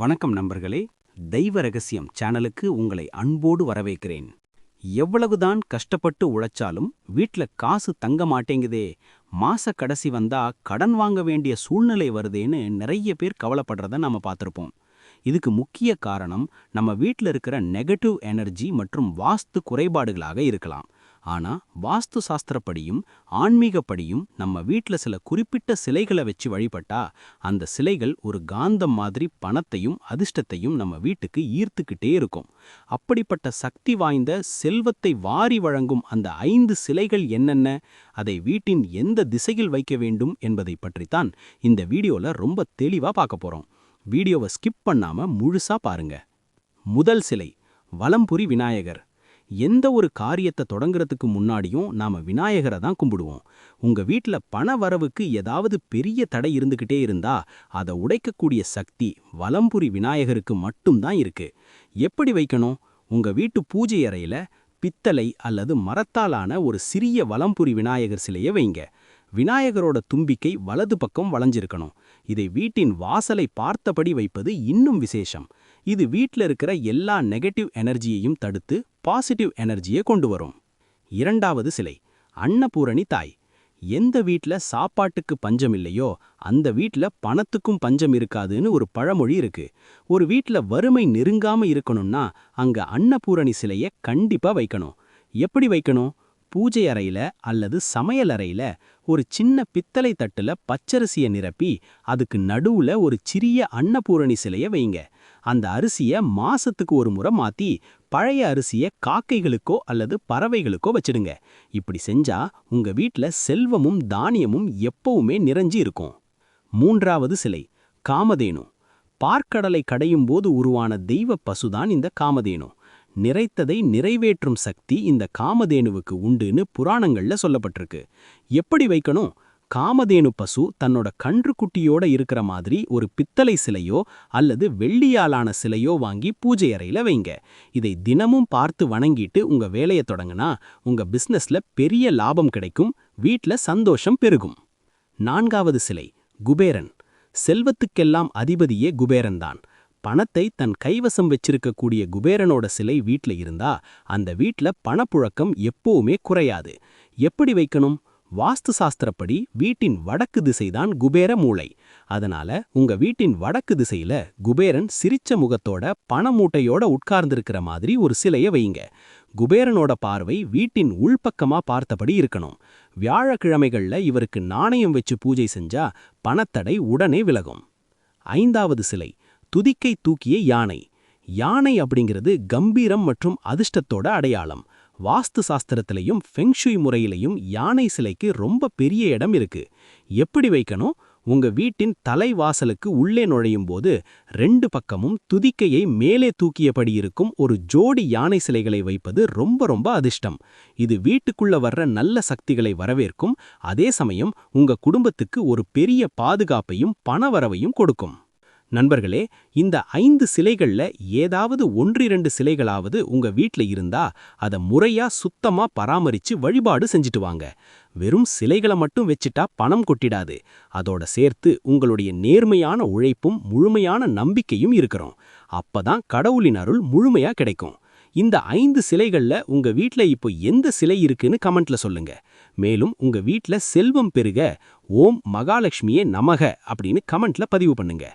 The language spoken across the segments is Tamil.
வணக்கம் நண்பர்களே, தெய்வ ரகசியம் சேனலுக்கு உங்களை அன்போடு வரவேற்கிறேன். எவ்வளவுதான் கஷ்டப்பட்டு உழைச்சாலும் வீட்ல காசு தங்க மாட்டேங்குதே, மாச கடைசி வந்தா கடன் வாங்க வேண்டிய சூழ்நிலை வருதேன்னு நிறைய பேர் கவலைப்படுறத நாம பார்த்திருப்போம். இதுக்கு முக்கிய காரணம் நம்ம வீட்ல இருக்கிற நெகட்டிவ் எனர்ஜி மற்றும் வாஸ்து குறைபாடுகளாக இருக்கலாம். ஆனா வாஸ்து சாஸ்திரப்படியும் ஆன்மீகப்படியும் நம்ம வீட்ல சில குறிப்பிட்ட சிலைகளை வச்சு வழிபட்டா அந்த சிலைகள் ஒரு காந்தம் மாதிரி பணத்தையும் அதிர்ஷ்டத்தையும் நம்ம வீட்டுக்கு ஈர்த்துக்கிட்டே இருக்கும். அப்படிப்பட்ட சக்தி வாய்ந்த செல்வத்தை வாரி வழங்கும் அந்த 5 சிலைகள் என்னென்ன, அதை வீட்டின் எந்த திசையில் வைக்க வேண்டும் என்பதை பற்றித்தான் இந்த வீடியோல ரொம்ப தெளிவா பார்க்க போறோம். வீடியோவை ஸ்கிப் பண்ணாம முழுசா பாருங்க. முதல் சிலை வலம்புரி விநாயகர். எந்த ஒரு காரியத்தை தொடங்குறதுக்கு முன்னாடியும் நாம விநாயகரை தான் கும்பிடுவோம். உங்க வீட்ல பண வரவுக்கு ஏதாவது பெரிய தடை இருந்துகிட்டே இருந்தா அதை உடைக்கக்கூடிய சக்தி வலம்புரி விநாயகருக்கு மட்டும்தான் இருக்கு. எப்படி வைக்கணும்? உங்க வீட்டு பூஜை அறையில பித்தளை அல்லது மரத்தாலான ஒரு சிறிய வலம்புரி விநாயகர் சிலையை வைங்க. விநாயகரோட தும்பிக்கை வலது பக்கம் வளைஞ்சிருக்கணும். இதை வீட்டின் வாசலை பார்த்தபடி வைப்பது இன்னும் விசேஷம். இது வீட்டில் இருக்கிற எல்லா நெகட்டிவ் எனர்ஜியையும் தடுத்து பாசிட்டிவ் எனர்ஜியை கொண்டு வரும். இரண்டாவது சிலை அன்னபூரணி தாய். எந்த வீட்ல சாப்பாட்டுக்கு பஞ்சம் இல்லையோ அந்த வீட்ல பணத்துக்கும் பஞ்சம் இருக்காதுன்னு ஒரு பழமொழி இருக்கு. ஒரு வீட்ல வறுமை நெருங்காம இருக்கணும்னா அங்க அன்னபூரணி சிலையை கண்டிப்பா வைக்கணும். எப்படி வைக்கணும்? பூஜை அறையில அல்லது சமையல் அறையில ஒரு சின்ன பித்தளை தட்டுல பச்சரிசியை நிரப்பி அதுக்கு நடுவுல ஒரு சிறிய அன்னபூரணி சிலையை வைங்க. அந்த அரிசியை மாசத்துக்கு ஒரு முறை மாத்தி பழைய அரிசியை காக்கைகளுக்கோ அல்லது பறவைகளுக்கோ வச்சிடுங்க. இப்படி செஞ்சா உங்க வீட்ல செல்வமும் தானியமும் எப்பவுமே நிறைஞ்சி இருக்கும். மூன்றாவது சிலை காமதேனு. பார்க்கடலை கடையும் போது உருவான தெய்வ பசுதான் இந்த காமதேனு. நிறைத்ததை நிறைவேற்றும் சக்தி இந்த காமதேனுவுக்கு உண்டுன்னு புராணங்கள்ல சொல்லப்பட்டிருக்கு. எப்படி வைக்கணும்? காமதேனு பசு தன்னோட கன்றுக்குட்டியோட இருக்கிற மாதிரி ஒரு பித்தளை சிலையோ அல்லது வெள்ளியாலான சிலையோ வாங்கி பூஜை அறையில வைங்க. இதை தினமும் பார்த்து வணங்கிட்டு உங்க வேலையை தொடங்கினா உங்க பிசினஸ்ல பெரிய லாபம் கிடைக்கும், வீட்ல சந்தோஷம் பெருகும். நான்காவது சிலை குபேரன். செல்வத்துக்கெல்லாம் அதிபதியே குபேரன்தான். பணத்தை தன் கைவசம் வச்சிருக்கக்கூடிய குபேரனோட சிலை வீட்ல இருந்தா அந்த வீட்ல பணப்புழக்கம் எப்பவுமே குறையாது. எப்படி வைக்கணும்? வாஸ்து சாஸ்திரப்படி வீட்டின் வடக்கு திசைதான் குபேர மூலை. அதனால உங்க வீட்டின் வடக்கு திசையில குபேரன் சிரிச்ச முகத்தோட பணமூட்டையோட உட்கார்ந்திருக்கிற மாதிரி ஒரு சிலையை வைங்க. குபேரனோட பார்வை வீட்டின் உள்பக்கமா பார்த்தபடி இருக்கணும். வியாழக்கிழமைகள்ல இவருக்கு நாணயம் வச்சு பூஜை செஞ்சா பணத்தடை உடனே விலகும். ஐந்தாவது சிலை துதிக்கை தூக்கிய யானை. யானை அப்படிங்கிறது கம்பீரம் மற்றும் அதிர்ஷ்டத்தோட அடையாளம். வாஸ்து சாஸ்திரத்திலையும் ஃபெங்ஷுய் முறையிலையும் யானை சிலைக்கு ரொம்ப பெரிய இடம் இருக்கு. எப்படி வைக்கணும்? உங்க வீட்டின் தலைவாசலுக்கு உள்ளே நுழையும் போது 2 பக்கமும் துதிக்கையை மேலே தூக்கியபடி இருக்கும் ஒரு ஜோடி யானை சிலைகளை வைப்பது ரொம்ப ரொம்ப அதிர்ஷ்டம். இது வீட்டுக்குள்ள வர்ற நல்ல சக்திகளை வரவேற்கும், அதே சமயம் உங்க குடும்பத்துக்கு ஒரு பெரிய பாதுகாப்பையும் பணவரவையும் கொடுக்கும். நண்பர்களே, இந்த 5 சிலைகள்ல ஏதாவது 1-2 சிலைகளாவது உங்க வீட்ல இருந்தா அதை முறையா சுத்தமா பராமரிச்சு வழிபாடு செஞ்சுட்டு வாங்க. வெறும் சிலைகளை மட்டும் வச்சுட்டா பணம் கொட்டிடாது. அதோட சேர்த்து உங்களுடைய நேர்மையான உழைப்பும் முழுமையான நம்பிக்கையும் இருக்கிறோம். அப்பதான் கடவுளின் அருள் முழுமையா கிடைக்கும். இந்த 5 சிலைகள்ல உங்க வீட்ல இப்போ எந்த சிலை இருக்குன்னு கமெண்ட்ல சொல்லுங்க. மேலும் உங்க வீட்ல செல்வம் பெருக ஓம் மகாலட்சுமியே நமக அப்படின்னு கமெண்ட்ல பதிவு பண்ணுங்க.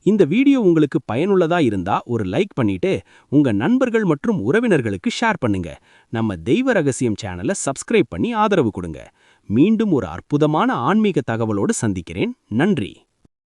இந்த வீடியோ உங்களுக்கு பயனுள்ளதா இருந்தா ஒரு லைக் பண்ணிட்டு உங்க நண்பர்கள் மற்றும் உறவினர்களுக்கு ஷேர் பண்ணுங்க. நம்ம தெய்வ ரகசியம் சேனலை சப்ஸ்கிரைப் பண்ணி ஆதரவு கொடுங்க. மீண்டும் ஒரு அற்புதமான ஆன்மீக தகவலோடு சந்திக்கிறேன். நன்றி.